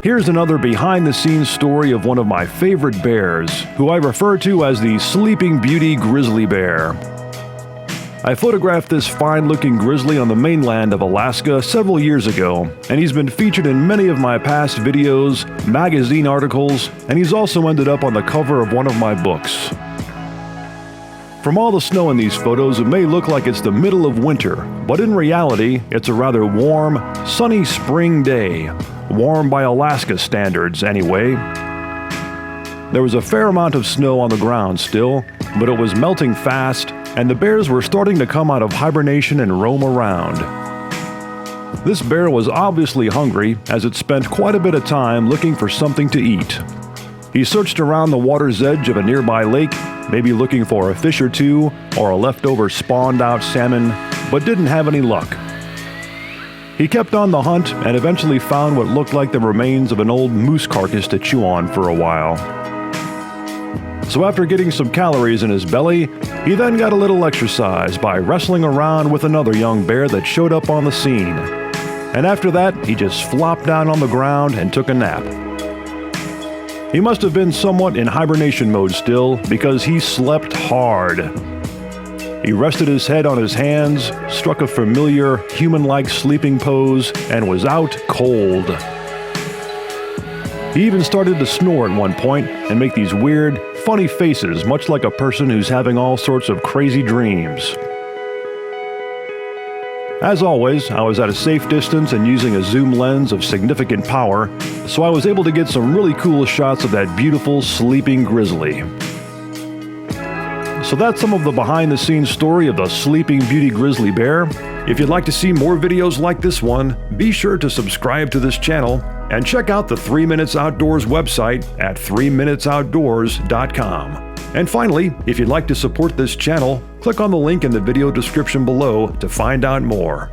Here's another behind-the-scenes story of one of my favorite bears, who I refer to as the Sleeping Beauty Grizzly Bear. I photographed this fine-looking grizzly on the mainland of Alaska several years ago, and he's been featured in many of my past videos, magazine articles, and he's also ended up on the cover of one of my books. From all the snow in these photos, it may look like it's the middle of winter, but in reality, it's a rather warm, sunny spring day. Warm by Alaska standards, anyway. There was a fair amount of snow on the ground still, but it was melting fast, and the bears were starting to come out of hibernation and roam around. This bear was obviously hungry, as it spent quite a bit of time looking for something to eat. He searched around the water's edge of a nearby lake, maybe looking for a fish or two, or a leftover spawned-out salmon, but didn't have any luck. He kept on the hunt and eventually found what looked like the remains of an old moose carcass to chew on for a while. So after getting some calories in his belly, he then got a little exercise by wrestling around with another young bear that showed up on the scene. And after that, he just flopped down on the ground and took a nap. He must have been somewhat in hibernation mode still, because he slept hard. He rested his head on his hands, struck a familiar, human-like sleeping pose, and was out cold. He even started to snore at one point and make these weird, funny faces, much like a person who's having all sorts of crazy dreams. As always, I was at a safe distance and using a zoom lens of significant power, so I was able to get some really cool shots of that beautiful sleeping grizzly. So that's some of the behind-the-scenes story of the Sleeping Beauty Grizzly Bear. If you'd like to see more videos like this one, be sure to subscribe to this channel and check out the 3 Minutes Outdoors website at 3minutesoutdoors.com. And finally, if you'd like to support this channel, click on the link in the video description below to find out more.